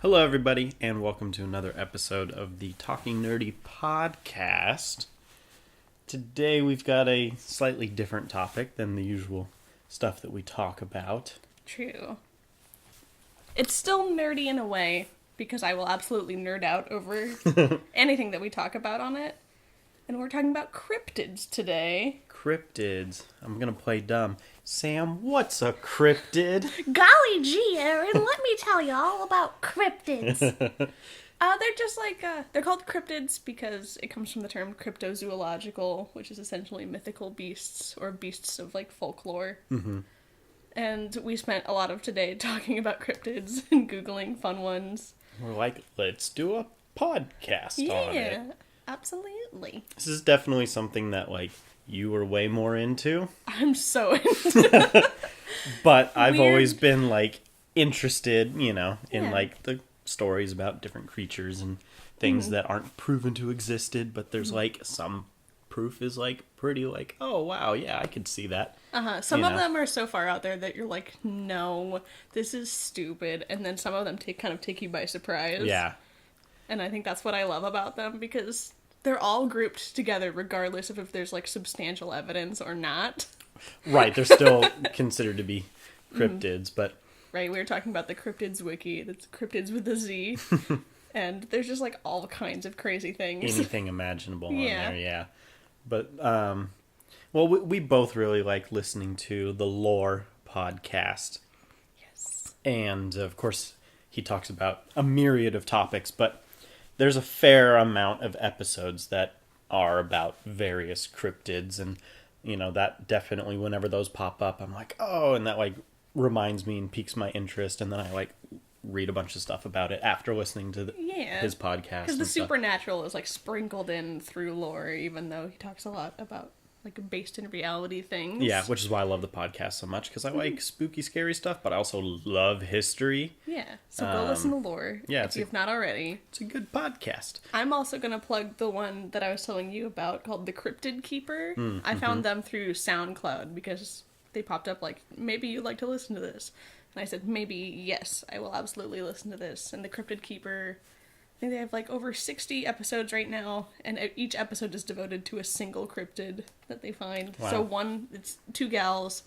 Hello, everybody, and welcome to another episode of the Talking Nerdy podcast. Today, we've got a slightly different topic than the usual stuff that we talk about. True. It's still nerdy in a way, because I will absolutely nerd out over anything that we talk about on it. And we're talking about cryptids today. Cryptids. I'm gonna play dumb. Sam, what's a cryptid? Golly gee, Aaron, let me tell you all about cryptids. They're just like, they're called cryptids because it comes from the term cryptozoological, which is essentially mythical beasts, or beasts of, like, folklore. Mm-hmm. And we spent a lot of today talking about cryptids and Googling fun ones. We're like, let's do a podcast on it. Yeah, absolutely. This is definitely something that, like, you were way more into. I'm so into But I've Weird. always been, like, interested, in, Yeah. like, the stories about different creatures and things that aren't proven to existed, but there's, like, some proof is, like, pretty, like, oh, wow, yeah, I could see that. Some You of know. them are so far out there that you're like, no, this is stupid. And then some of them kind of take you by surprise. Yeah. And I think that's what I love about them, because they're all grouped together regardless of if there's, like, substantial evidence or not. Right, they're still considered to be cryptids, but Right, we were talking about the Cryptids wiki. That's Cryptids with a Z. And there's just, like, all kinds of crazy things. anything imaginable Yeah. on there, yeah. But, well, we both really like listening to the Lore podcast. Yes. And, of course, he talks about a myriad of topics, but there's a fair amount of episodes that are about various cryptids, and, that definitely, whenever those pop up, I'm like, oh, and that, like, reminds me and piques my interest, and then I, like, read a bunch of stuff about it after listening to Yeah. his podcast. Because the and stuff. supernatural is, like, sprinkled in through lore, even though he talks a lot about, like, based in reality things. Yeah, which is why I love the podcast so much, because I like spooky, scary stuff, but I also love history. Yeah, so go listen to lore yeah, if you've not already. It's a good podcast. I'm also going to plug the one that I was telling you about called The Cryptid Keeper. I found them through SoundCloud because they popped up like, maybe you'd like to listen to this. And I said, maybe, yes, I will absolutely listen to this. And The Cryptid Keeper, I think they have like over 60 episodes right now, and each episode is devoted to a single cryptid that they find. Wow. So it's two gals.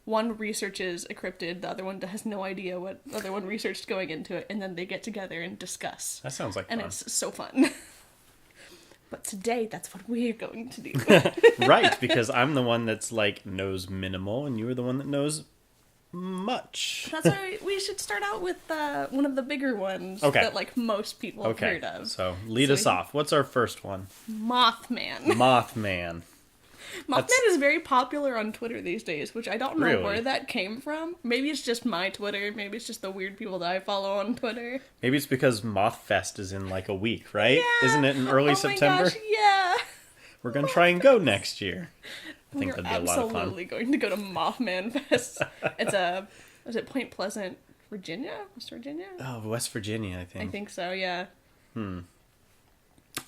One researches a cryptid, the other one has no idea what the other one researched going into it, and then they get together and discuss. That sounds like And fun. it's so fun. But today, that's what we're going to do. Right, because I'm the one that's, like, knows minimal, and you are the one that knows much. That's why we should start out with one of the bigger ones Okay. that, like, most people have Okay, heard of. so lead So us off. What's our first one? Mothman. Mothman. Mothman is very popular on Twitter these days, which I don't know Really? where that came from. Maybe it's just my Twitter. Maybe it's just the weird people that I follow on Twitter. Maybe it's because Mothfest is in, like, a week, right? Yeah. Isn't it in early Oh September? My gosh, yeah. We're going to try and go next year. I think We're that'd be a lot of fun. absolutely going to go to Mothman Fest. Was it Point Pleasant, Virginia? West Virginia? Oh, West Virginia, I I think. think so, yeah.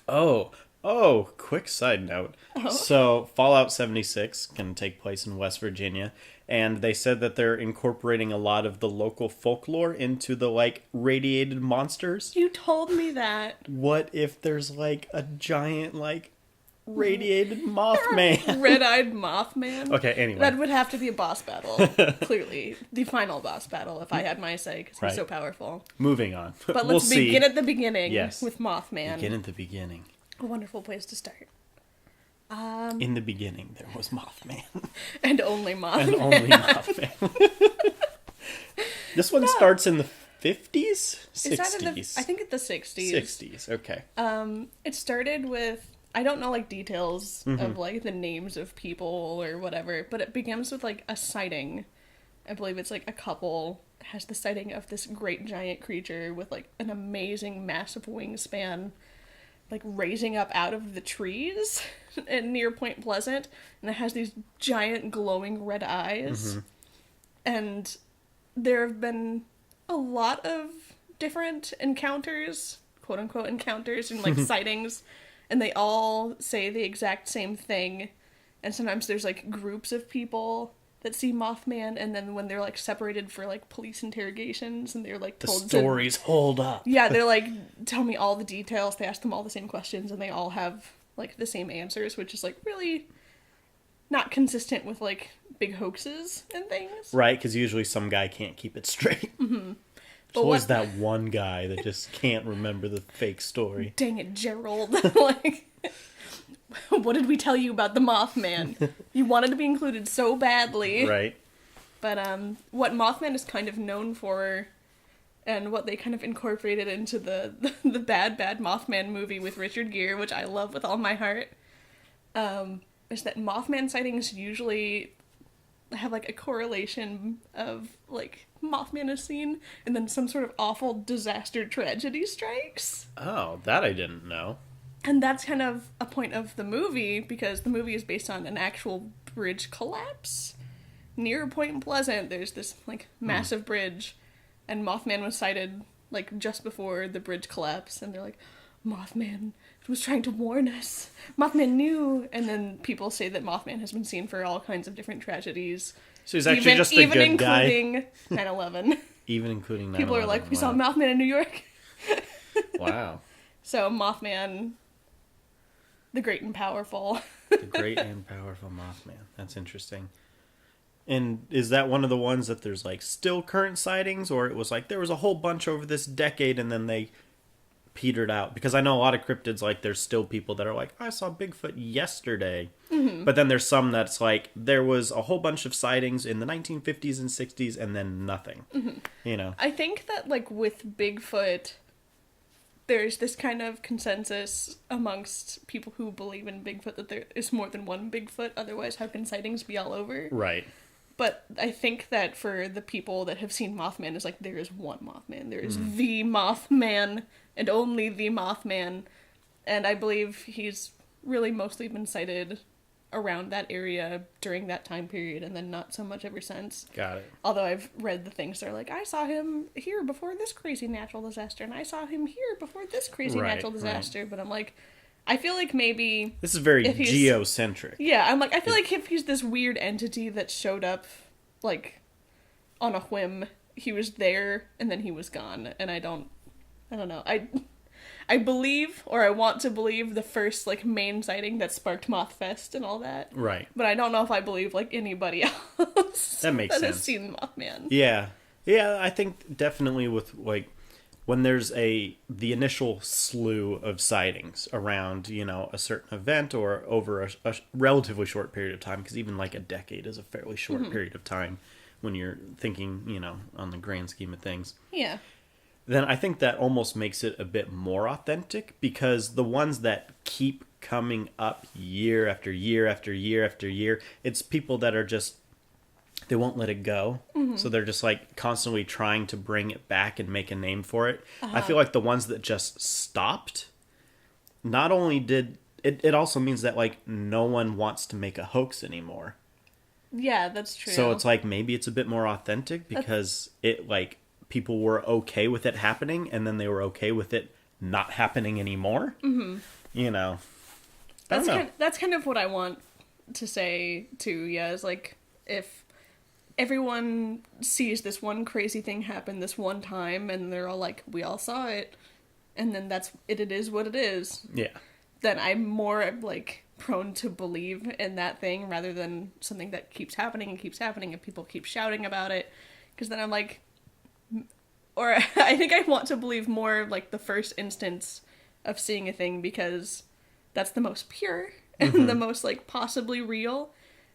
Oh, quick side note. Oh. So, Fallout 76 can take place in West Virginia, and they said that they're incorporating a lot of the local folklore into the, like, radiated monsters. You told me that. What if there's, like, a giant, like, radiated Mothman? Red-eyed Mothman? Okay, anyway. That would have to be a boss battle, clearly. The final boss battle, if I had my say, because Right. he's so powerful. Moving on. But We'll let's see. begin at the beginning Yes. with Mothman. Begin at the beginning. A wonderful place to start. In the beginning, there was Mothman. And only Mothman. And only Mothman. This one starts in the 50s? It started 60s. I think at the 60s. 60s, okay. It started with, I don't know, like, details Mm-hmm. of, like, the names of people or whatever, but it begins with, like, a sighting. I believe it's, like, a couple has the sighting of this great giant creature with, like, an amazing massive wingspan, like, raising up out of the trees and near Point Pleasant, and it has these giant glowing red eyes. And there have been a lot of different encounters, quote-unquote encounters, and, like, sightings, and they all say the exact same thing, and sometimes there's, like, groups of people that see Mothman, and then when they're like separated for like police interrogations and they're like The told stories hold up. yeah, they're like, tell me all the details. They ask them all the same questions and they all have like the same answers, which is like really not consistent with like big hoaxes and things. Right, because usually some guy can't keep it straight. Mm-hmm. There's always that one guy that just can't remember the fake story. Dang it, Gerald. Like, what did we tell you about the Mothman? You wanted to be included so badly. Right. But what Mothman is kind of known for, and what they kind of incorporated into the Bad Mothman movie with Richard Gere, which I love with all my heart, is that Mothman sightings usually have like a correlation of like Mothman is seen and then some sort of awful disaster tragedy strikes. Oh, that I didn't know. And that's kind of a point of the movie, because the movie is based on an actual bridge collapse near Point Pleasant. There's this like massive bridge, and Mothman was sighted like just before the bridge collapsed, and they're like, Mothman was trying to warn us. Mothman knew. And then people say that Mothman has been seen for all kinds of different tragedies. So he's actually just a good guy. Even including 9/11. Even including 9/11. People are like, we saw Mothman in New York. Wow. So Mothman, the great and powerful. The great and powerful Mothman. That's interesting. And is that one of the ones that there's like still current sightings, or it was like there was a whole bunch over this decade and then they petered out? Because I know a lot of cryptids, like there's still people that are like, I saw Bigfoot yesterday. Mm-hmm. But then there's some that's like there was a whole bunch of sightings in the 1950s and 60s and then nothing. Mm-hmm. You know, I think that like with Bigfoot, there's this kind of consensus amongst people who believe in Bigfoot that there is more than one Bigfoot. Otherwise, how can sightings be all over? Right. But I think that for the people that have seen Mothman, it's like there is one Mothman. There is the Mothman and only the Mothman. And I believe he's really mostly been sighted around that area during that time period, and then not so much ever since. Got it. Although I've read the things that are like, I saw him here before this crazy natural disaster, and I saw him here before this crazy natural disaster. Right. But I'm like, I feel like maybe this is very geocentric. Yeah, I'm like, I feel like if he's this weird entity that showed up, like, on a whim, he was there and then he was gone, and I don't know. I believe, or I want to believe, the first, like, main sighting that sparked Mothfest and all that. Right. But I don't know if I believe, like, anybody else that makes sense. Has seen Mothman. Yeah. Yeah, I think definitely with, like, when there's the initial slew of sightings around, you know, a certain event or over a relatively short period of time, because even, like, a decade is a fairly short period of time when you're thinking, you know, on the grand scheme of things. Yeah. Then I think that almost makes it a bit more authentic, because the ones that keep coming up year after year after year after year, it's people that are just, they won't let it go. Mm-hmm. So they're just like constantly trying to bring it back and make a name for it. Uh-huh. I feel like the ones that just stopped, not only did, it also means that like no one wants to make a hoax anymore. Yeah, that's true. So it's like maybe it's a bit more authentic because it like, people were okay with it happening, and then they were okay with it not happening anymore. Mm-hmm. You know. That's kind of what I want to say, too, yeah, is like, if everyone sees this one crazy thing happen this one time, and they're all like, we all saw it, and then it is what it is. Yeah. Then I'm more, like, prone to believe in that thing, rather than something that keeps happening, and people keep shouting about it, because then I'm like, or I think I want to believe more like the first instance of seeing a thing, because that's the most pure and the most like possibly real.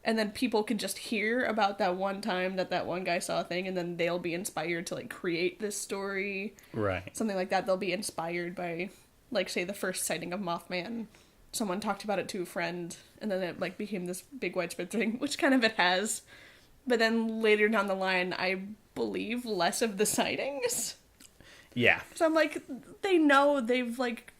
And then people can just hear about that one time that one guy saw a thing, and then they'll be inspired to like create this story. Right. Something like that. They'll be inspired by, like, say the first sighting of Mothman. Someone talked about it to a friend, and then it like became this big widespread thing, which kind of it has. But then later down the line, I believe less of the sightings. Yeah. So I'm like, they know, they've like,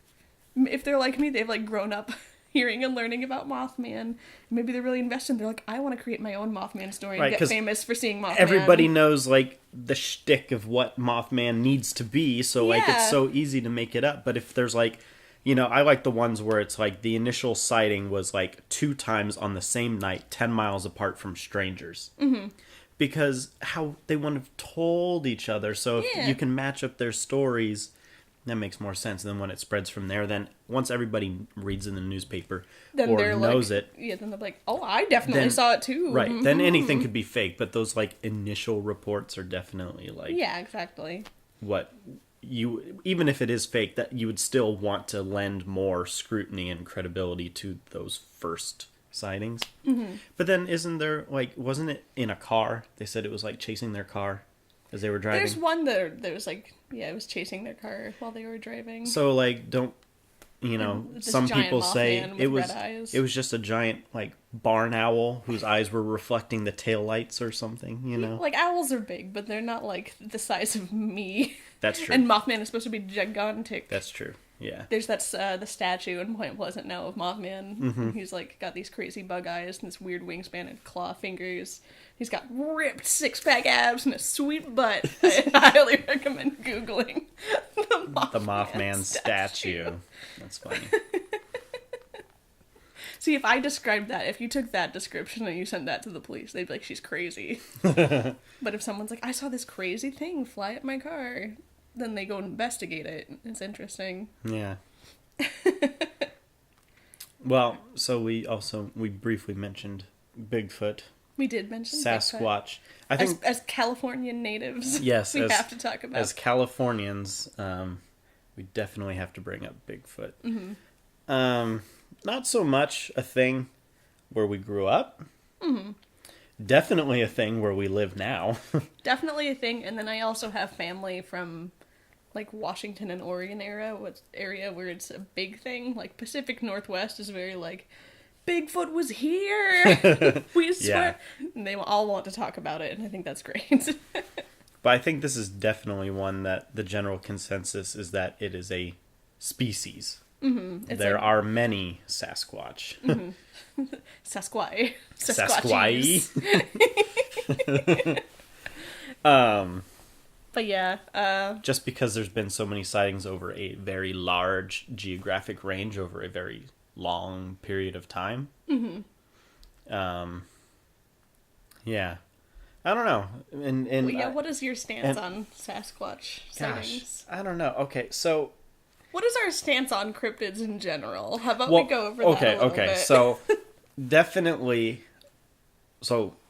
if they're like me, they've like grown up hearing and learning about Mothman. Maybe they're really invested. They're like, I want to create my own Mothman story and get famous for seeing Mothman. Everybody knows like the shtick of what Mothman needs to be, so like it's so easy to make it up. But if there's like, I like the ones where it's like the initial sighting was like 2 times on the same night, 10 miles apart from strangers. Mm-hmm. Because how they wouldn't have told each other. So if you can match up their stories, that makes more sense. And then when it spreads from there, then once everybody reads in the newspaper then or knows it. Yeah, then they're like, oh, I definitely saw it too. Right. Then anything could be fake. But those like initial reports are definitely like. Yeah, exactly. What even if it is fake, that you would still want to lend more scrutiny and credibility to those first sightings. Mm-hmm. But then isn't there wasn't it in a car? They said it was like chasing their car as they were driving. There's one that there was like, it was chasing their car while they were driving. So like some people say it was just a giant like barn owl whose eyes were reflecting the taillights or something, Like owls are big, but they're not like the size of me. That's true. And Mothman is supposed to be gigantic. That's true. Yeah. There's the statue in Point Pleasant now of Mothman. Mm-hmm. He's like got these crazy bug eyes and this weird wingspan and claw fingers. He's got ripped 6-pack abs and a sweet butt. I highly recommend Googling the Mothman statue. That's funny. See, if I described that, if you took that description and you sent that to the police, they'd be like, she's crazy. But if someone's like, I saw this crazy thing fly at my car, then they go investigate it. It's interesting. Yeah. Well, so we briefly mentioned Bigfoot. We did mention Sasquatch. Bigfoot. I think as Californian natives, yes, we have to talk about. As Californians, we definitely have to bring up Bigfoot. Mm-hmm. Not so much a thing where we grew up. Mm-hmm. Definitely a thing where we live now. Definitely a thing, and then I also have family from like Washington and Oregon area where it's a big thing. Like Pacific Northwest is very like, Bigfoot was here. We swear. Yeah. And they all want to talk about it, and I think that's great. But I think this is definitely one that the general consensus is that it is a species. Mm-hmm. There are many Sasquatch. Mm-hmm. Sasquatch. But yeah. Just because there's been so many sightings over a very large geographic range over a very long period of time. Mm-hmm. Yeah. I don't know. What is your stance on Sasquatch sightings? I don't know. Okay, so what is our stance on cryptids in general? How about we go over that a little bit? So definitely,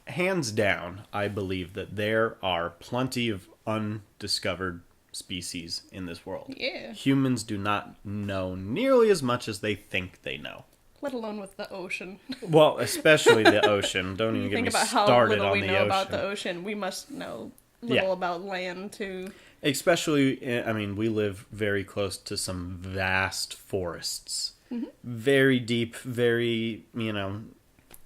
hands down, I believe that there are plenty of undiscovered species in this world. Yeah. Humans do not know nearly as much as they think they know. Let alone with the ocean. Well, especially the ocean. Don't even get me started on the ocean. Think about how little we know about the ocean. We must know little about land, too. Especially, we live very close to some vast forests. Mm-hmm. Very deep, very,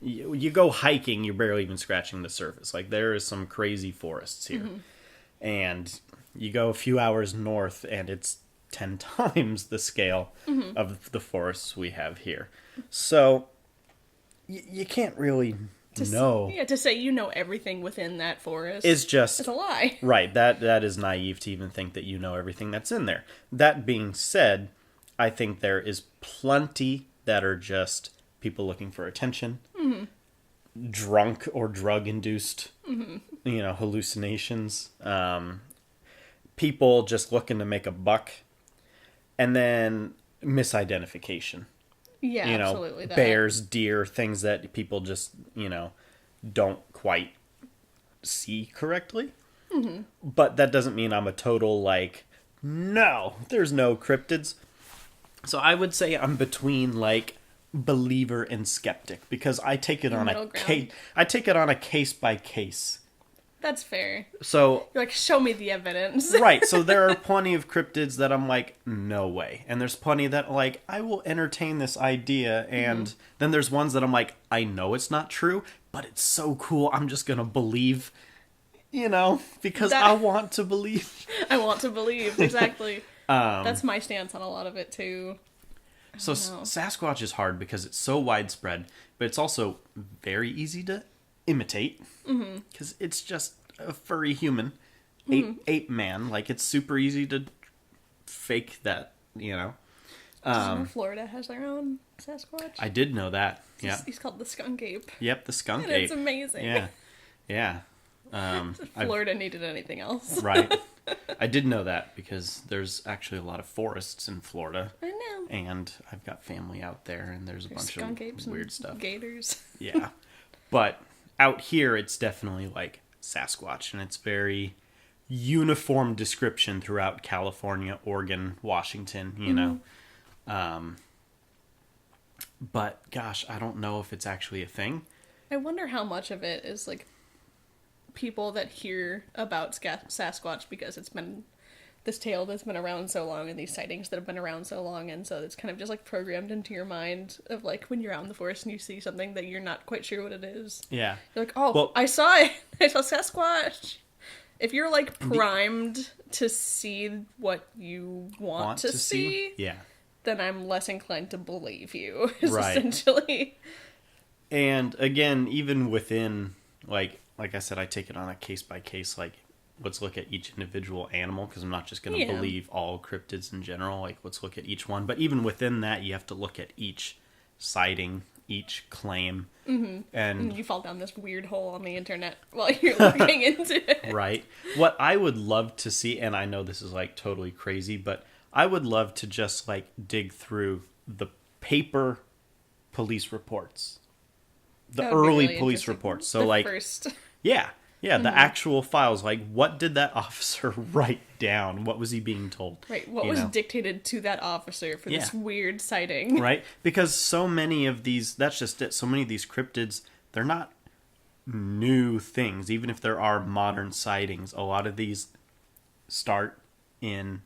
you go hiking, you're barely even scratching the surface. Like, there is some crazy forests here. Mm-hmm. And you go a few hours north, and it's 10 times the scale mm-hmm. of the forests we have here. So, you can't really know. To say you know everything within that forest it's a lie. Right, that is naive to even think that you know everything that's in there. That being said, I think there is plenty that are just people looking for attention, mm-hmm. drunk or drug-induced, mm-hmm. Hallucinations, people just looking to make a buck, and then misidentification. Yeah, absolutely. Bears, deer, things that people just, don't quite see correctly. Mm-hmm. But that doesn't mean I'm a total, no, there's no cryptids. So I would say I'm between, believer and skeptic, because I take it on a case by case. That's fair. So you're show me the evidence. Right. So there are plenty of cryptids that I'm no way. And there's plenty that I will entertain this idea. And mm-hmm. then there's ones that I'm I know it's not true, but it's so cool. I'm just going to believe, because I want to believe. I want to believe. Exactly. That's my stance on a lot of it too. So Sasquatch is hard because it's so widespread, but it's also very easy to imitate, because it's just a furry human, ape man. It's super easy to fake that, Did you know Florida has their own Sasquatch? I did know that. Yeah. He's called the skunk ape. Yep, the skunk And ape. it's amazing. Yeah. Yeah. If Florida needed anything else. Right. I did know that because there's actually a lot of forests in Florida. I know. And I've got family out there, and there's a bunch skunk apes of weird and stuff. Gators. Yeah. But out here, it's definitely like Sasquatch, and it's very uniform description throughout California, Oregon, Washington, you know. But gosh, I don't know if it's actually a thing. I wonder how much of it is like people that hear about Sasquatch because it's been this tale that's been around so long and these sightings that have been around so long, and so it's kind of just like programmed into your mind of like when you're out in the forest and you see something that you're not quite sure what it is. Yeah. You're like, oh, well, I saw it. I saw Sasquatch. If you're like primed to see what you want to see, yeah, then I'm less inclined to believe you, right. essentially. And again, even within, like I said, I take it on a case-by-case, like, let's look at each individual animal, because I'm not just going to believe all cryptids in general, like, let's look at each one. But even within that, you have to look at each sighting, each claim. Mm-hmm. And you fall down this weird hole on the internet while you're looking into it. Right. What I would love to see, and I know this is, like, totally crazy, but I would love to just, like, dig through the paper police reports. The early really police reports. So, like, first. Yeah, the actual files. Like, what did that officer write down? What was he being told? Right, what was dictated to that officer for this weird sighting? Right, because so many of these, that's just it, so many of these cryptids, they're not new things. Even if there are modern sightings, a lot of these start in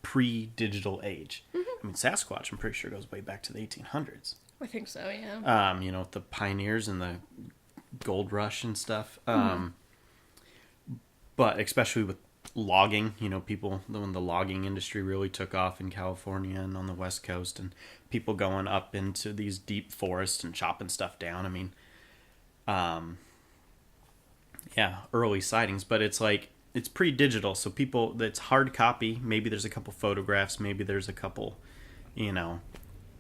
pre-digital age. Mm-hmm. I mean, Sasquatch, I'm pretty sure, goes way back to the 1800s. I think so, yeah. You know, with the pioneers and the gold rush and stuff. But especially with logging, you know, people, when the logging industry really took off in California and on the West Coast, and people going up into these deep forests and chopping stuff down. I mean, early sightings, but it's like, it's pre-digital, so people, it's hard copy. Maybe there's a couple photographs, maybe there's a couple, you know,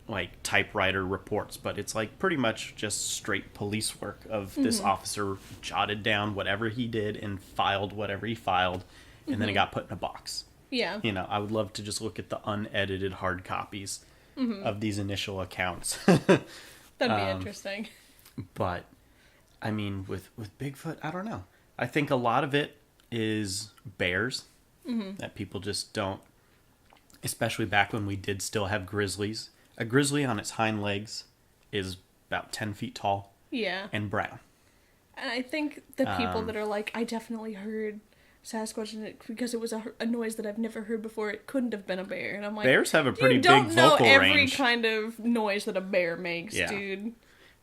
like typewriter reports, but it's like pretty much just straight police work of this officer jotted down whatever he did and filed whatever he filed, and then it got put in a box. Yeah. You know, I would love to just look at the unedited hard copies of these initial accounts. That'd be interesting. But, I mean, with Bigfoot, I don't know. I think a lot of it is bears that people just don't, especially back when we did still have grizzlies. A grizzly on its hind legs is about 10 feet tall. Yeah. And brown. And I think the people that are like, I definitely heard Sasquatch in it because it was a noise that I've never heard before. It couldn't have been a bear. And I'm like, bears have a pretty big vocal range. You don't know every range. kind of noise that a bear makes, dude.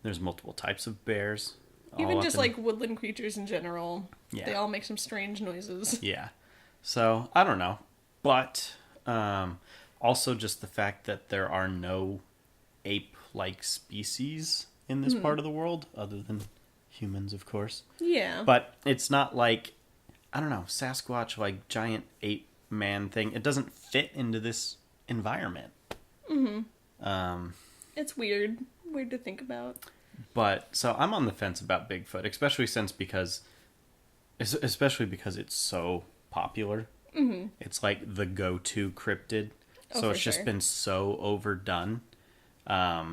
There's multiple types of bears. Even just like woodland creatures in general. Yeah. They all make some strange noises. Yeah. So, I don't know. But, also just the fact that there are no ape-like species in this part of the world, other than humans, of course. Yeah. But it's not like, I don't know, Sasquatch, like, giant ape man thing. It doesn't fit into this environment. It's weird. Weird to think about. But, so I'm on the fence about Bigfoot, especially because it's so popular. Mm-hmm. It's like the go-to cryptid. So it's just been so overdone. I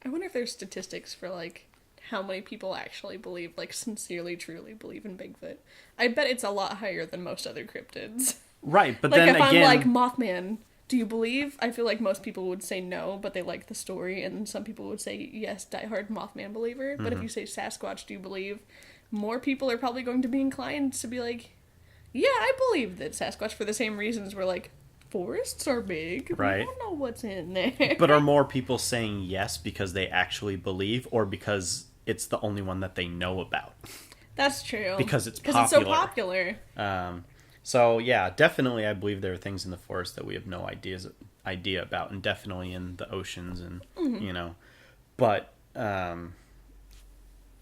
wonder if there's statistics for, like, how many people actually believe, like, sincerely, truly believe in Bigfoot. I bet it's a lot higher than most other cryptids. Right, but like, then again... Like, if I'm like, Mothman, do you believe? I feel like most people would say no, but they like the story, and some people would say yes, diehard Mothman believer. But if you say Sasquatch, do you believe? More people are probably going to be inclined to be like, yeah, I believe that Sasquatch, for the same reasons we're like, forests are big. Right. We don't know what's in there. But are more people saying yes because they actually believe, or because it's the only one that they know about? That's true. Because it's popular. Because it's so popular. So, yeah, definitely I believe there are things in the forest that we have no idea about, and definitely in the oceans, and, you know. But,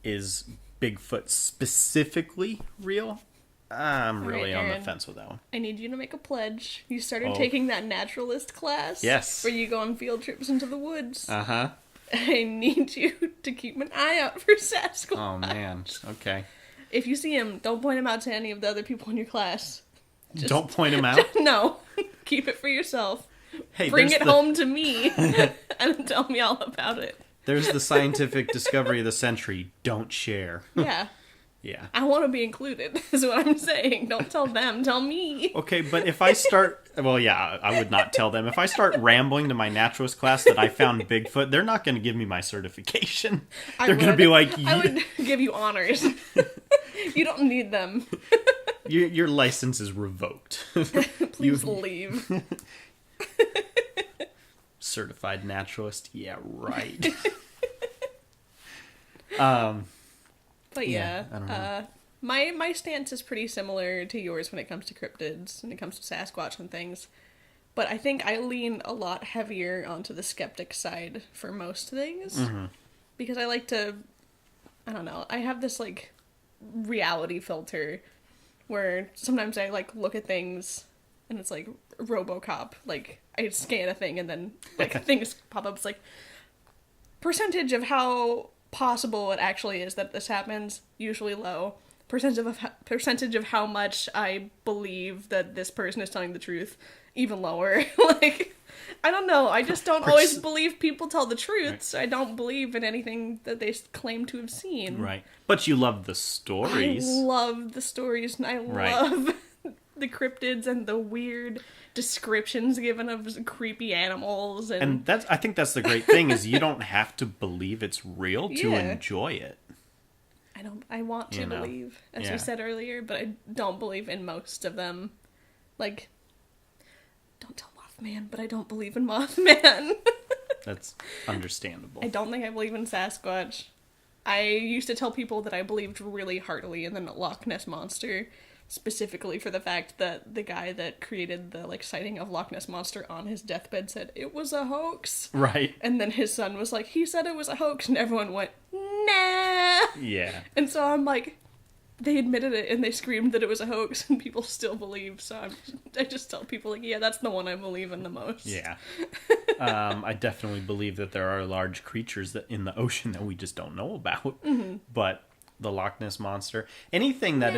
is Bigfoot specifically real? I'm All really right, on the Aaron. fence with that one. I need you to make a pledge. You started Oh. taking that naturalist class. Yes. Where you go on field trips into the woods. Uh-huh. I need you to keep an eye out for Sasquatch. Oh, man. Okay. If you see him, don't point him out to any of the other people in your class. Don't point him out. No. Keep it for yourself. Hey, Bring there's it home to me and tell me all about it. There's the scientific discovery of the century. Don't share. Yeah. Yeah. I want to be included, is what I'm saying. Don't tell them, tell me. Okay, but if I start... Well, yeah, I would not tell them. If I start rambling to my naturalist class that I found Bigfoot, they're not going to give me my certification. They're going to be like... I would give you honors. You don't need them. Your license is revoked. Please leave. Certified naturalist? Yeah, right. But yeah, I don't know. my stance is pretty similar to yours when it comes to cryptids, when it comes to Sasquatch and things. But I think I lean a lot heavier onto the skeptic side for most things. Mm-hmm. Because I like to, I don't know, I have this like reality filter where sometimes I like look at things and it's like RoboCop, like I scan a thing and then like things pop up. It's like percentage of how possible it actually is that this happens, usually low. Percentage of how much I believe that this person is telling the truth, even lower. Like, I don't know. I just don't always believe people tell the truth. Right. So I don't believe in anything that they claim to have seen. Right. But you love the stories. I love the stories, and I Right. love the cryptids and the weird descriptions given of creepy animals. And I think that's the great thing is you don't have to believe it's real to Yeah. enjoy it. I want to believe, as Yeah. we said earlier, but I don't believe in most of them. Like, don't tell Mothman, but I don't believe in Mothman. That's understandable. I don't think I believe in Sasquatch. I used to tell people that I believed really heartily in the Loch Ness Monster, specifically for the fact that the guy that created the like sighting of Loch Ness Monster on his deathbed said it was a hoax. Right. And then his son was like, he said it was a hoax, and everyone went, nah. Yeah. And so I'm like, they admitted it and they screamed that it was a hoax, and people still believe. So I just tell people like, yeah, that's the one I believe in the most. Yeah. I definitely believe that there are large creatures that in the ocean that we just don't know about. Mm-hmm. But the Loch Ness Monster, anything that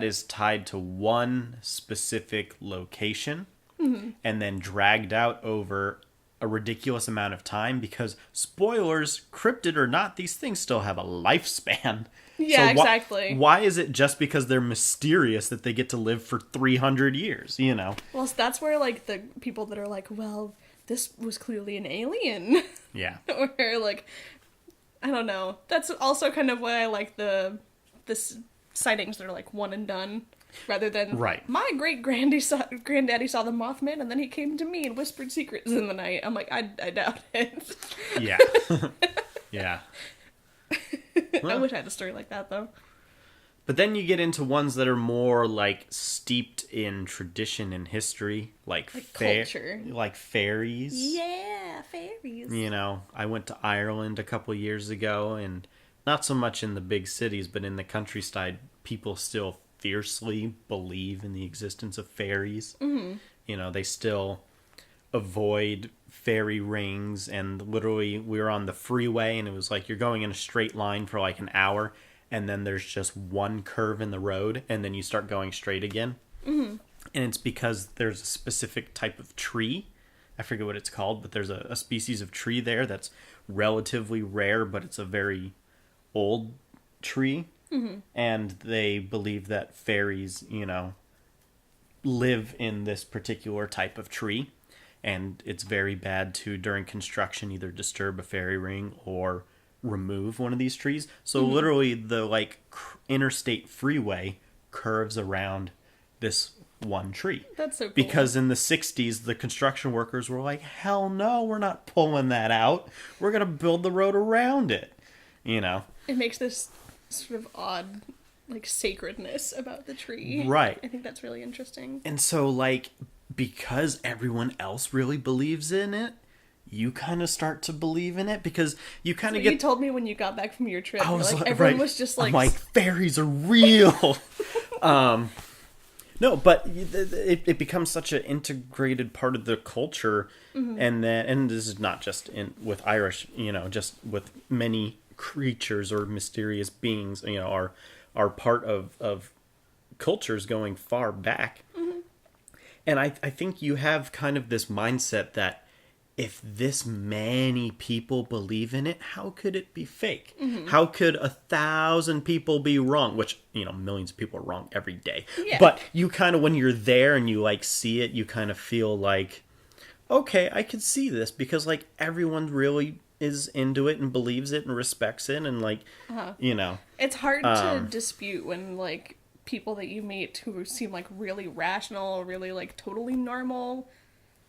is tied to one specific location and then dragged out over a ridiculous amount of time, because spoilers, cryptid or not, these things still have a lifespan. Yeah, So exactly. Why is it just because they're mysterious that they get to live for 300 years, you know? Well, that's where like the people that are like, well, this was clearly an alien. Yeah. Or like, I don't know. That's also kind of why I like the sightings that are like one and done, rather than Right. my granddaddy saw the Mothman and then he came to me and whispered secrets in the night. I'm like, I doubt it. Yeah. Yeah. I wish I had a story like that though. But then you get into ones that are more like steeped in tradition and history, like culture. like fairies. Yeah, fairies. You know, I went to Ireland a couple years ago, and not so much in the big cities, but in the countryside, people still fiercely believe in the existence of fairies. Mm-hmm. You know, they still avoid fairy rings, and literally we were on the freeway, and it was like you're going in a straight line for like an hour, and then there's just one curve in the road, and then you start going straight again. Mm-hmm. And it's because there's a specific type of tree. I forget what it's called, but there's a species of tree there that's relatively rare, but it's a very old tree. Mm-hmm. And they believe that fairies, you know, live in this particular type of tree. And it's very bad to, during construction, either disturb a fairy ring or remove one of these trees. So literally the like interstate freeway curves around this one tree. That's so cool. Because in the 60s, the construction workers were like, hell no, we're not pulling that out. We're going to build the road around it. You know? It makes this sort of odd, like, sacredness about the tree. Right. I think that's really interesting. And so, like, because everyone else really believes in it, you kind of start to believe in it, because you kind of get... You told me when you got back from your trip, I was like, like, everyone right. was just like... I'm like, fairies are real. No, but it becomes such an integrated part of the culture, and this is not just with Irish, just with many creatures or mysterious beings, are part of cultures going far back. And I think you have kind of this mindset that if this many people believe in it, how could it be fake? How could 1,000 people be wrong? Which, millions of people are wrong every day. Yeah. But you kind of, when you're there and you like see it, you kind of feel like, okay, I could see this because like everyone really is into it and believes it and respects it and like, It's hard to dispute when like people that you meet who seem like really rational, really like totally normal,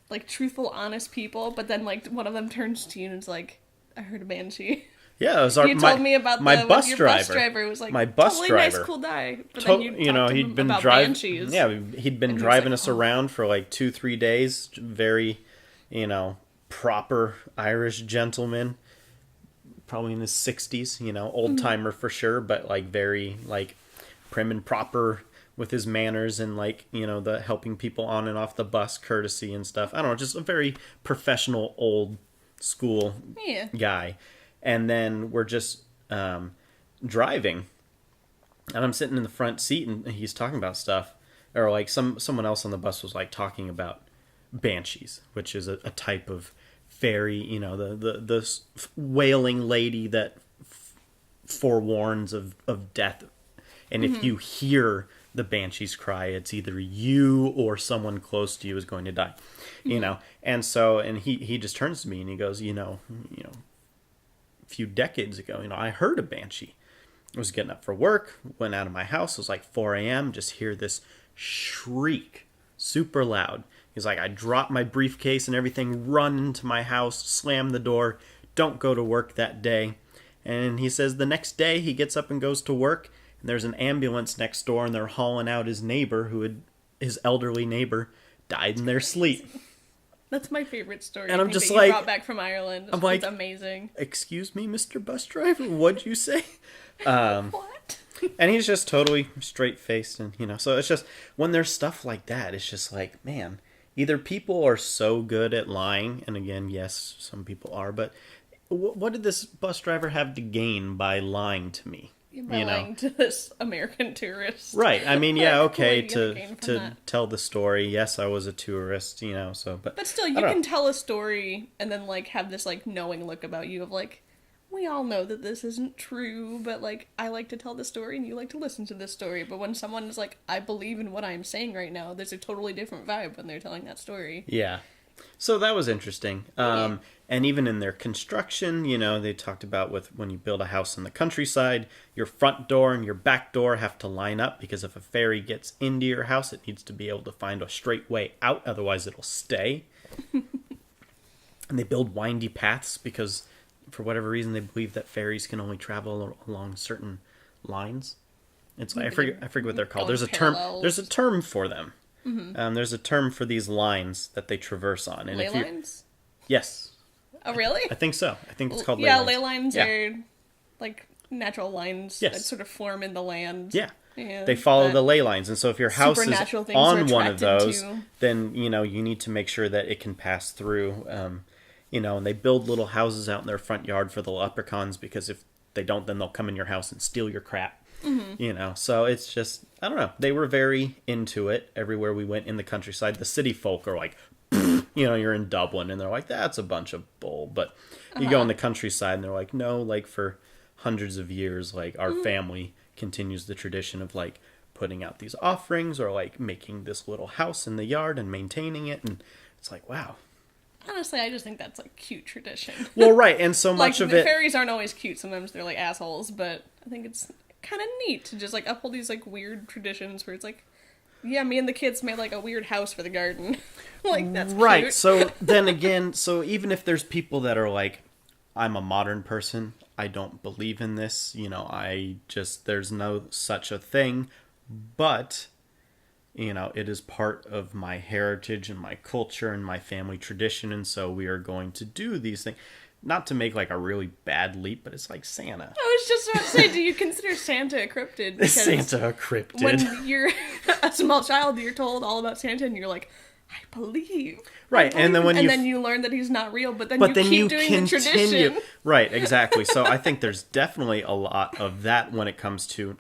like truthful, honest people, but then like one of them turns to you and is like, I heard a banshee. Yeah, it was you told me about my bus driver. Bus driver was like, my bus totally driver. Nice, cool guy. But then he'd been about driving. banshees. Yeah, he'd been driving us around for like 2-3 days. Very, proper Irish gentleman. Probably in his 60s. Old timer for sure, but like very like prim and proper with his manners and like, the helping people on and off the bus courtesy and stuff. I don't know, just a very professional old school guy. And then we're just driving and I'm sitting in the front seat and he's talking about stuff, or like someone else on the bus was like talking about banshees, which is a type of fairy, the wailing lady that forewarns of death. And if you hear the banshees cry, it's either you or someone close to you is going to die, And so, and he just turns to me and he goes, a few decades ago, I heard a banshee. I was getting up for work, went out of my house. It was like 4 a.m. Just hear this shriek, super loud. He's like, I dropped my briefcase and everything, run into my house, slam the door, don't go to work that day. And he says the next day he gets up and goes to work. And there's an ambulance next door, and they're hauling out his neighbor, his elderly neighbor, died in their sleep. That's my favorite story. And I'm just that like, you brought back from Ireland. I'm like, it's amazing. Excuse me, Mr. Bus Driver, what'd you say? What? And he's just totally straight faced, and so it's just when there's stuff like that, it's just like, man, either people are so good at lying, and again, yes, some people are, but what did this bus driver have to gain by lying to me? By lying to this American tourist. Right. I mean, yeah, okay, to that? tell the story. Yes, I was a tourist, so, But still, you can tell a story and then, like, have this, like, knowing look about you of, like, we all know that this isn't true, but, like, I like to tell the story and you like to listen to this story. But when someone is like, I believe in what I'm saying right now, there's a totally different vibe when they're telling that story. Yeah. So that was interesting. And even in their construction, they talked about when you build a house in the countryside, your front door and your back door have to line up because if a fairy gets into your house, it needs to be able to find a straight way out. Otherwise, it'll stay. And they build windy paths because for whatever reason, they believe that fairies can only travel along certain lines. It's like, I forget what they're called. There's a term for them. Mm-hmm. There's a term for these lines that they traverse on. And ley lines? Yes. Oh, really? I think so. I think it's called ley lines. Ley lines are like natural lines that sort of form in the land. Yeah. They follow the ley lines. And so if your house is on one of those, then, you need to make sure that it can pass through. And they build little houses out in their front yard for the leprechauns because if they don't, then they'll come in your house and steal your crap. Mm-hmm. So it's just, I don't know. They were very into it everywhere we went in the countryside. The city folk are like, you're in Dublin and they're like, that's a bunch of bull. But you go in the countryside and they're like, no, like for hundreds of years, like our family continues the tradition of like putting out these offerings or like making this little house in the yard and maintaining it. And it's like, wow. Honestly, I just think that's like cute tradition. Well, right. And so much like, of it. Fairies aren't always cute. Sometimes they're like assholes, but I think it's kind of neat to just like uphold these like weird traditions where it's like, yeah, me and the kids made like a weird house for the garden. Like, that's right. Cute. So then again, so even if there's people that are like, I'm a modern person, I don't believe in this, there's no such a thing, but, it is part of my heritage and my culture and my family tradition, and so we are going to do these things. not to make like a really bad leap, but it's like Santa. I was just about to say, do you consider Santa a cryptid? Is Santa a cryptid? When you're a small child, you're told all about Santa, and you're like, I believe. Right, and then you learn that he's not real, but then you keep doing the tradition. Right, exactly. So I think there's definitely a lot of that when it comes to,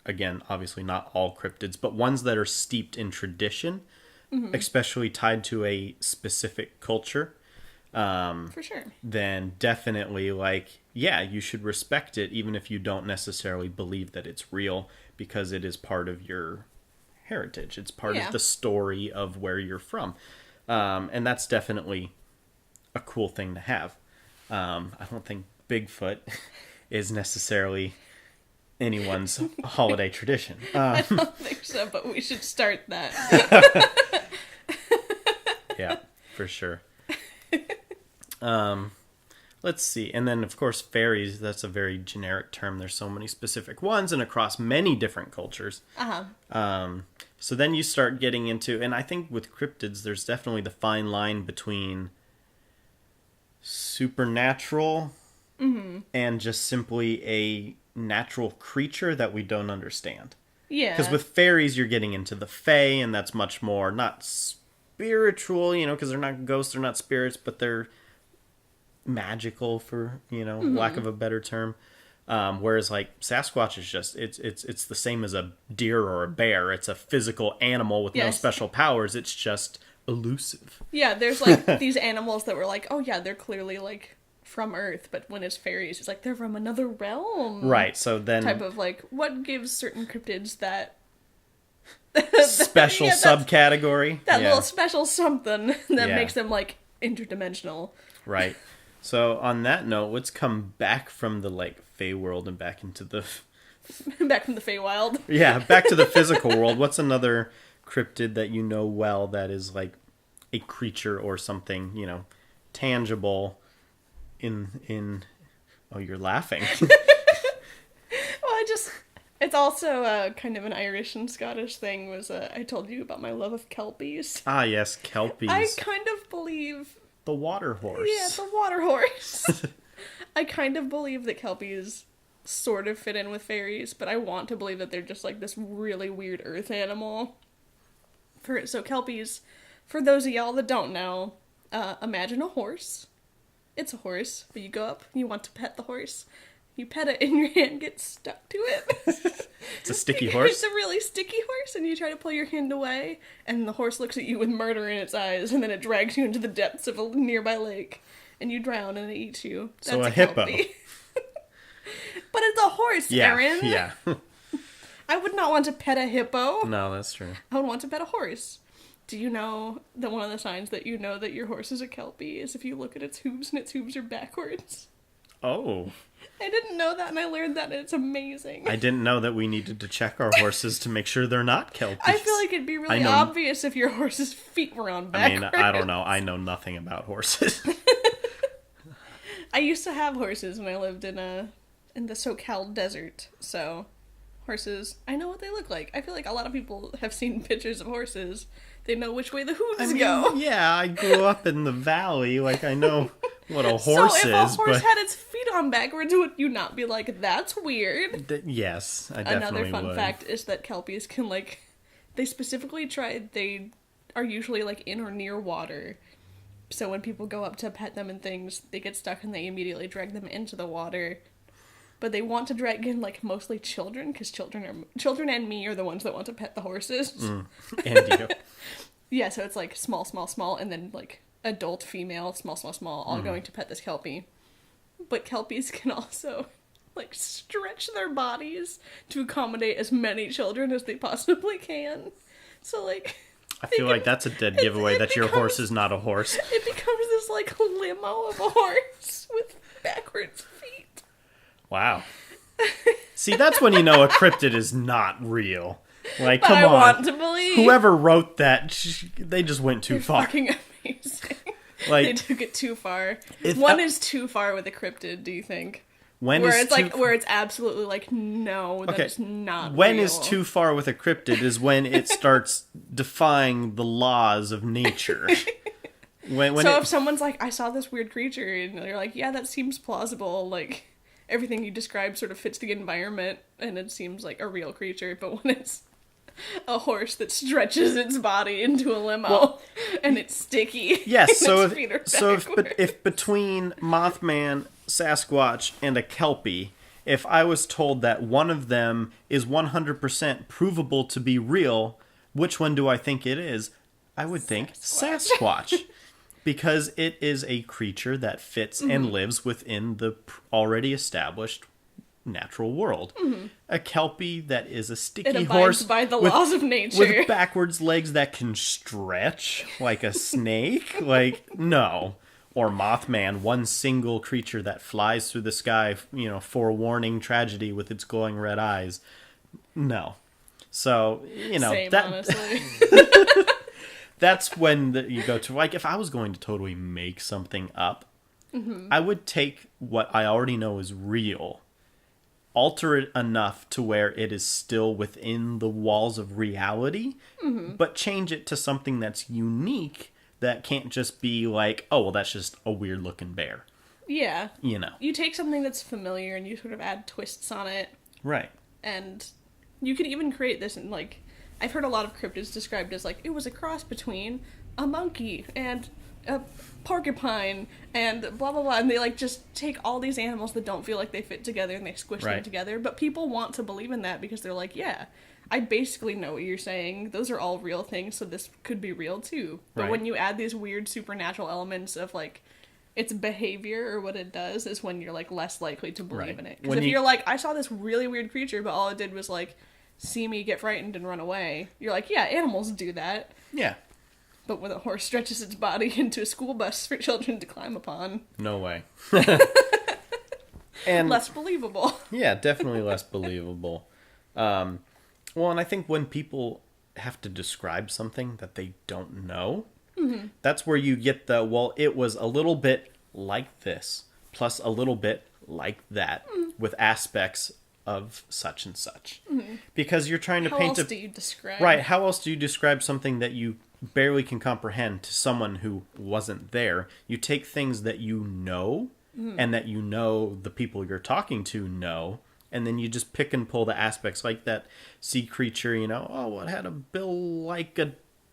again, obviously not all cryptids, but ones that are steeped in tradition, especially tied to a specific culture. For sure. Then definitely, like, yeah, you should respect it, even if you don't necessarily believe that it's real, because it is part of your heritage. It's part of the story of where you're from. And that's definitely a cool thing to have. I don't think Bigfoot is necessarily anyone's holiday tradition. I don't think so, but we should start that. Yeah, for sure. Let's see. And then, of course, fairies, that's a very generic term. There's so many specific ones and across many different cultures. So then you start getting into, and I think with cryptids, there's definitely the fine line between supernatural and just simply a natural creature that we don't understand. Yeah. Because with fairies, you're getting into the fae, and that's much more not spiritual, because they're not ghosts, they're not spirits, but they're magical, for lack of a better term. Whereas like Sasquatch is just it's the same as a deer or a bear. It's a physical animal with no special powers. It's just elusive. Yeah, there's like these animals that were like, oh yeah, they're clearly like from Earth, but when it's fairies, it's like they're from another realm. Right. So then type of like what gives certain cryptids that special subcategory, that little special something that makes them like interdimensional. Right. So on that note, let's come back from the like Fey world and back into the back from the Feywild. Yeah, back to the physical world. What's another cryptid that you know well that is like a creature or something, tangible in oh, you're laughing. Well, it's also kind of an Irish and Scottish thing. I told you about my love of Kelpies. Ah, yes, Kelpies. I kind of believe the water horse. Yeah, the water horse. I kind of believe that Kelpies sort of fit in with fairies, but I want to believe that they're just like this really weird earth animal. So Kelpies, for those of y'all that don't know, imagine a horse. It's a horse, but you go up, you want to pet the horse. You pet it and your hand gets stuck to it. It's a sticky horse? It's a really sticky horse, and you try to pull your hand away, and the horse looks at you with murder in its eyes, and then it drags you into the depths of a nearby lake, and you drown and it eats you. That's so a hippo. But it's a horse, Aaron. Yeah. I would not want to pet a hippo. No, that's true. I would want to pet a horse. Do you know that one of the signs that you know that your horse is a Kelpie is if you look at its hooves and its hooves are backwards? Oh. I didn't know that, and I learned that, and it's amazing. I didn't know that we needed to check our horses to make sure they're not Kelpies. I feel like it'd be really obvious if your horse's feet were on backwards. I mean, I don't know. I know nothing about horses. I used to have horses when I lived in the SoCal desert, so horses, I know what they look like. I feel like a lot of people have seen pictures of horses. They know which way the hooves go. Yeah, I grew up in the valley. Like, I know what a horse is. So if a horse had its feet on backwards, would you not be like, that's weird? Yes, I definitely would. Another fun fact is that Kelpies can, they are usually, in or near water. So when people go up to pet them and things, they get stuck and they immediately drag them into the water. But they want to drag in, mostly children, because children and me are the ones that want to pet the horses. And you. Yeah, so it's, small, and then, adult, female, small, all going to pet this Kelpie. But Kelpies can also, stretch their bodies to accommodate as many children as they possibly can. So, I feel like that's a dead giveaway that your horse is not a horse. It becomes this, limo of a horse with backwards feet. Wow. See, that's when you know a cryptid is not real. Come on. I want to believe. Whoever wrote that, they just went too far. Fucking amazing. They took it too far. One is too far with a cryptid, do you think? Where it's absolutely no, that is not When real. is too far with a cryptid is when it starts defying the laws of nature. If someone's like, I saw this weird creature, and they're like, yeah, that seems plausible, like, everything you described sort of fits the environment, and it seems like a real creature, but when it's a horse that stretches its body into a limo, and it's sticky. Yes, so if between Mothman, Sasquatch, and a Kelpie, if I was told that one of them is 100% provable to be real, which one do I think it is? I would think Sasquatch. Because it is a creature that fits and lives within the already established natural world. A Kelpie that is a sticky horse by the laws of nature, with backwards legs that can stretch like a snake. Like, no. Or Mothman, one single creature that flies through the sky, forewarning tragedy with its glowing red eyes. No. So, Same, honestly. That's when you go to, like, if I was going to totally make something up, I would take what I already know is real, alter it enough to where it is still within the walls of reality, but change it to something that's unique that can't just be like, oh, well, that's just a weird looking bear. Yeah. You take something that's familiar and you sort of add twists on it. Right. And you could even create this in, like, I've heard a lot of cryptids described as, like, it was a cross between a monkey and a porcupine and blah, blah, blah. And they, like, just take all these animals that don't feel like they fit together and they squish them together. But people want to believe in that because they're like, yeah, I basically know what you're saying. Those are all real things, so this could be real, too. But when you add these weird supernatural elements of, like, its behavior or what it does is when you're, like, less likely to believe in it. Because if you're like, I saw this really weird creature, but all it did was, like, see me get frightened and run away, you're like, yeah, animals do that. Yeah. But when a horse stretches its body into a school bus for children to climb upon, no way. And less believable. Yeah, definitely less believable. And I think when people have to describe something that they don't know, that's where you get it was a little bit like this, plus a little bit like that, with aspects of such and such. Because you're trying to paint How else do you describe? Right, how else do you describe something that you barely can comprehend to someone who wasn't there? You take things that you know, and that the people you're talking to know, and then you just pick and pull the aspects, like that sea creature, it had a bill like a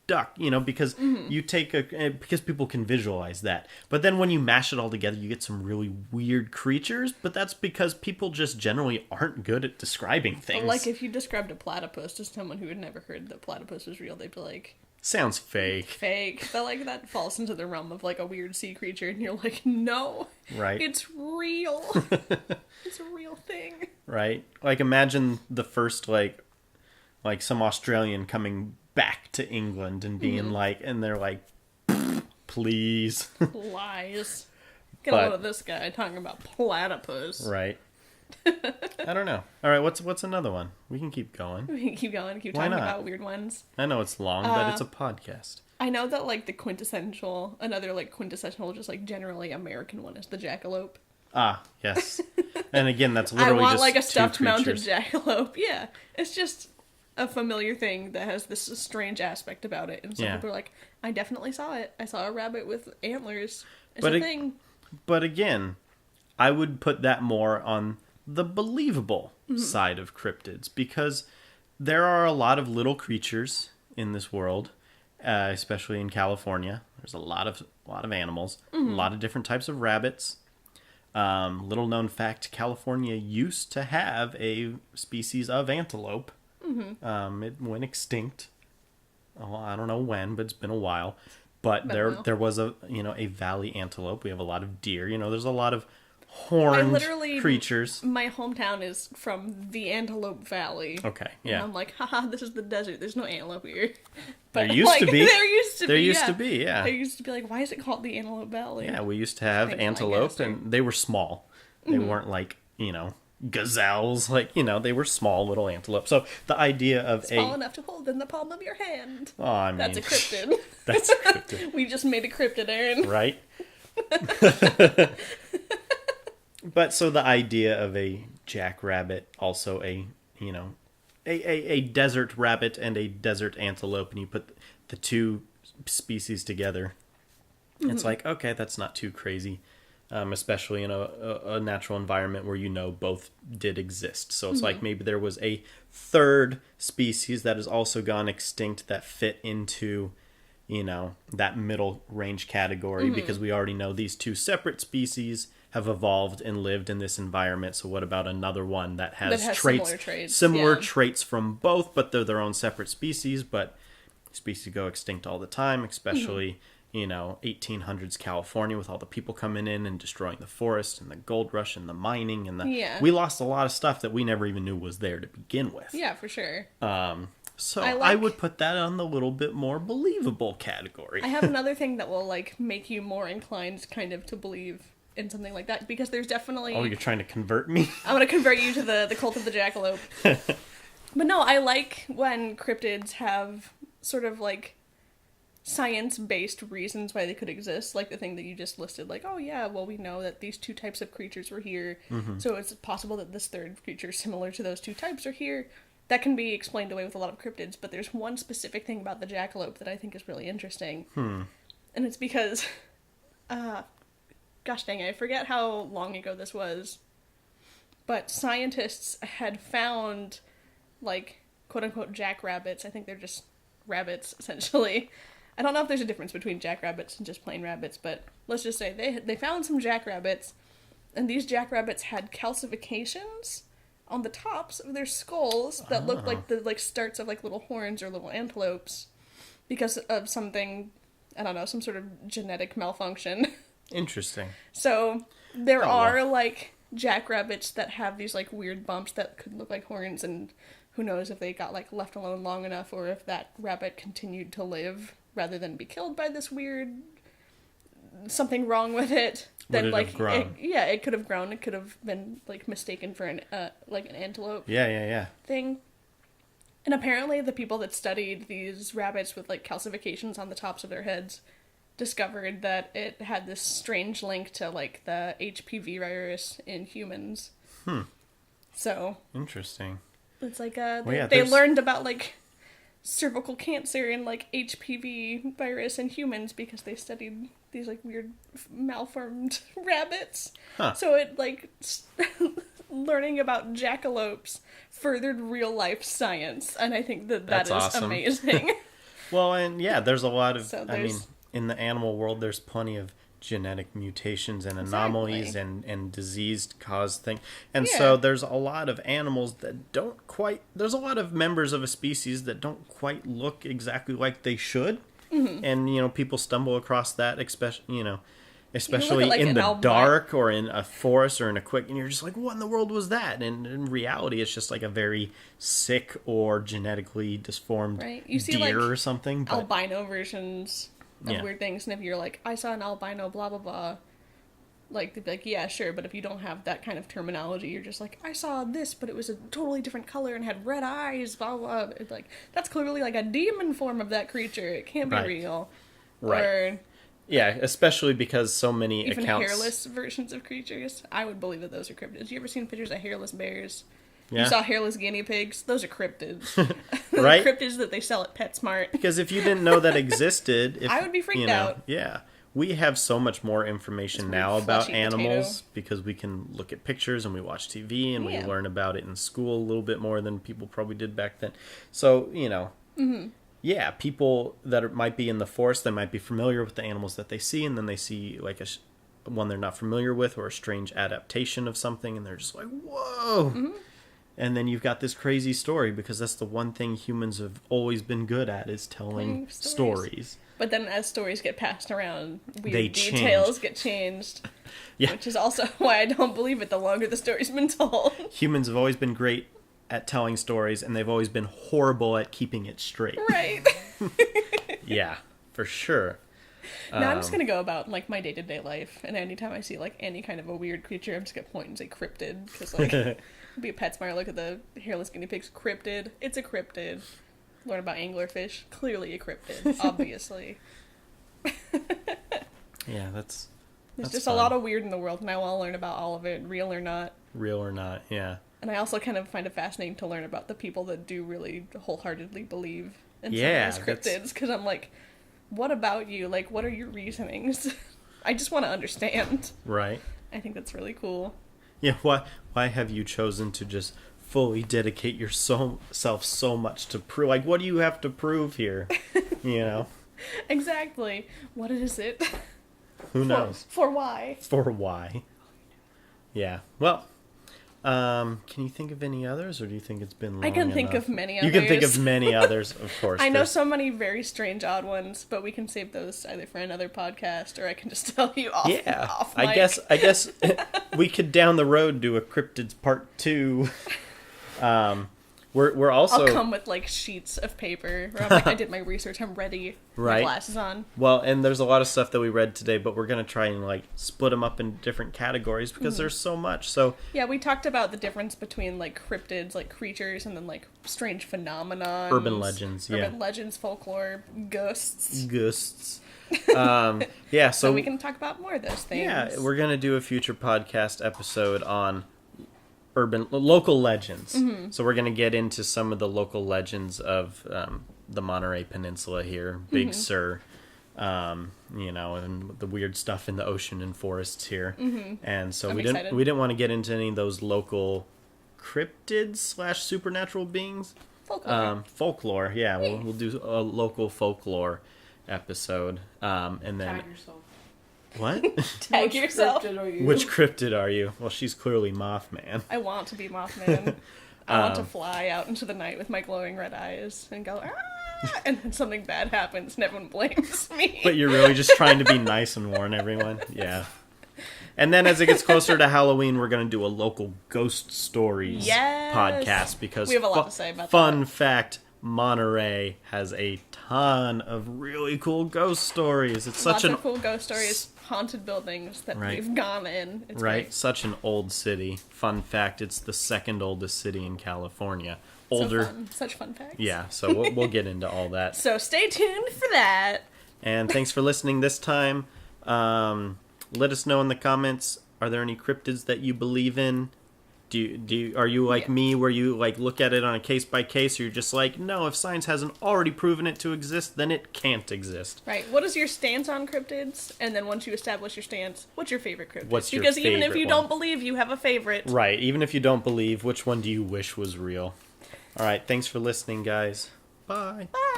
duck, because you take because people can visualize that. But then when you mash it all together, you get some really weird creatures, but that's because people just generally aren't good at describing things. Like if you described a platypus to someone who had never heard that platypus was real, they'd be like, sounds fake. Fake. But like that falls into the realm of like a weird sea creature, and you're like, no. Right. It's real. It's a real thing. Right. Like imagine the first like some Australian coming back to England and being like, and they're like, please. Lies. Get a load of this guy talking about platypus. Right. I don't know. All right, what's another one? We can keep going. We can keep going. Keep talking about weird ones. I know it's long, but it's a podcast. I know that like another quintessential, just like generally American one is the jackalope. Ah, yes. And again, that's literally just I want like a stuffed mounted creatures. jackalope. Yeah. It's just a familiar thing that has this strange aspect about it. And some people are like, I definitely saw it. I saw a rabbit with antlers. It's a thing. But again, I would put that more on the believable side of cryptids, because there are a lot of little creatures in this world, especially in California. There's a lot of animals, a lot of different types of rabbits. Little known fact, California used to have a species of antelope. It went extinct. Oh, I don't know when, but it's been a while. But there was a valley antelope. We have a lot of deer. There's a lot of horned creatures. My hometown is from the Antelope Valley. Okay, yeah. And I'm like, haha, this is the desert. There's no antelope here. But there used to be. There used to be, yeah. There used to be like, why is it called the Antelope Valley? Yeah, we used to have antelope, and they were small. They weren't like, gazelles. Like, they were small little antelope. So the idea of small enough to hold in the palm of your hand. Oh, I mean. That's a cryptid. That's a cryptid. We just made a cryptid, Aaron. Right? But so the idea of a jackrabbit, also a desert rabbit and a desert antelope, and you put the two species together, It's like, okay, that's not too crazy. Especially in a natural environment where both did exist. So it's like maybe there was a third species that has also gone extinct that fit into, that middle range category, because we already know these two separate species have evolved and lived in this environment. So what about another one that has similar traits from both, but they're their own separate species, but species go extinct all the time, especially 1800s California, with all the people coming in and destroying the forest and the gold rush and the mining and we lost a lot of stuff that we never even knew was there to begin with. Yeah, for sure. So I would put that on the little bit more believable category. I have another thing that will make you more inclined kind of to believe in something like that, because there's definitely... Oh, you're trying to convert me? I want to convert you to the cult of the jackalope. But no, I like when cryptids have sort of science-based reasons why they could exist, like the thing that you just listed, oh yeah, well, we know that these two types of creatures were here, so it's possible that this third creature similar to those two types are here. That can be explained away with a lot of cryptids, but there's one specific thing about the jackalope that I think is really interesting. And it's because, gosh dang it, I forget how long ago this was, but scientists had found, quote-unquote jackrabbits. I think they're just rabbits, essentially. I don't know if there's a difference between jackrabbits and just plain rabbits, but let's just say they found some jackrabbits, and these jackrabbits had calcifications on the tops of their skulls that looked like the starts of little horns or little antelopes because of something, I don't know, some sort of genetic malfunction. Interesting. So there are jackrabbits that have these weird bumps that could look like horns, and who knows if they got left alone long enough or if that rabbit continued to live rather than be killed by this weird something wrong with it. Then have grown? It could have grown. It could have been mistaken for an antelope. Yeah. Thing. And apparently the people that studied these rabbits with calcifications on the tops of their heads discovered that it had this strange link to the HPV virus in humans. So interesting. It's they learned about cervical cancer and HPV virus in humans because they studied these weird malformed rabbits. So it learning about jackalopes furthered real life science, and I think that is awesome. Amazing. Well, and there's a lot of in the animal world there's plenty of genetic mutations and anomalies and disease cause thing. And so there's a lot of animals that don't quite, there's a lot of members of a species that don't quite look exactly like they should. And, people stumble across that, especially in the dark or in a forest or in a quick, and you're just like, what in the world was that? And in reality, it's just a very sick or genetically disformed you see, deer or something. But albino versions of weird things, and if you're I saw an albino blah blah blah, they'd be yeah, sure, but if you don't have that kind of terminology, you're just I saw this, but it was a totally different color and had red eyes, blah blah. It's that's clearly a demon form of that creature. It can't be real. Right. Or, especially because so many even hairless versions of creatures. I would believe that those are cryptids. You ever seen pictures of hairless bears? You saw hairless guinea pigs? Those are cryptids. Right? Cryptids that they sell at PetSmart. Because if you didn't know that existed... I would be freaked out. Yeah. We have so much more information now about animals because we can look at pictures and we watch TV and we learn about it in school a little bit more than people probably did back then. So, people that might be in the forest, they might be familiar with the animals that they see, and then they see one they're not familiar with or a strange adaptation of something, and they're just whoa! And then you've got this crazy story, because that's the one thing humans have always been good at, is telling stories. But then as stories get passed around, weird details get changed. Which is also why I don't believe it the longer the story's been told. Humans have always been great at telling stories, and they've always been horrible at keeping it straight. Right. Yeah, for sure. Now I'm just going to go about my day-to-day life, and anytime I see any kind of a weird creature, I'm just going to point and say cryptid, because be a PetSmart, look at the hairless guinea pigs. Cryptid. It's a cryptid. Learn about anglerfish. Clearly a cryptid. Obviously. That's just fun. A lot of weird in the world, and I want to learn about all of it, real or not. Real or not, yeah. And I also kind of find it fascinating to learn about the people that do really wholeheartedly believe in some of these cryptids, because I'm what about you? Like, what are your reasonings? I just want to understand. Right. I think that's really cool. Yeah, why have you chosen to just fully dedicate yourself so much to prove? Like, what do you have to prove here? You know? Exactly. What is it? Who knows? For why? For why? Yeah. Well, can you think of any others, or do you think it's been long I can think enough? of many others. You can think of many others, of course. I know so many very strange odd ones, but we can save those either for another podcast, or I can just tell you off. Yeah, off I mic. guess we could down the road do a Cryptids Part 2. We're also... I'll come with, like, sheets of paper. Where I'm like, I did my research, I'm ready. Right. My glasses on. Well, and there's a lot of stuff that we read today, but we're going to try and, like, split them up in different categories because there's so much. So Yeah, we talked about the difference between, like, cryptids, like, creatures, and then, like, strange phenomena. Urban legends, yeah. Urban legends, folklore, ghosts. Ghosts. Yeah, So we can talk about more of those things. Yeah, we're going to do a future podcast episode on local legends. So we're going to get into some of the local legends of the Monterey Peninsula here, Big Sur, you know, and the weird stuff in the ocean and forests here. And so I'm we excited. didn't want to get into any of those local cryptids / supernatural beings. Folklore. Yeah, we'll do a local folklore episode, and then Tag yourself. what? Tag yourself. Cryptid are you? Which cryptid are you? Well, she's clearly Mothman. I want to be Mothman. I want to fly out into the night with my glowing red eyes and go, ah! And then something bad happens and everyone blames me. But you're really just trying to be nice and warn everyone? Yeah. And then as it gets closer to Halloween, we're going to do a local ghost stories Yes! podcast because We have a lot to say about fun fact, Monterey has a ton of really cool ghost stories. It's such Lots an of cool ghost stories, haunted buildings that Right. we've gone in. It's right, great. such an old city. Fun fact, it's the second oldest city in California. So Older. fun. Such fun facts. Yeah, so we'll get into all that. So stay tuned for that. And thanks for listening this time. Let us know in the comments, are there any cryptids that you believe in? Are you like me, where you like look at it on a case by case, or you're just like, no, if science hasn't already proven it to exist, then it can't exist? Right. What is your stance on cryptids? And then once you establish your stance, what's your favorite cryptid? What's your because even if favorite you one? don't believe, you have a favorite. Right, even if you don't believe, which one do you wish was real? All right, thanks for listening, guys. Bye. Bye.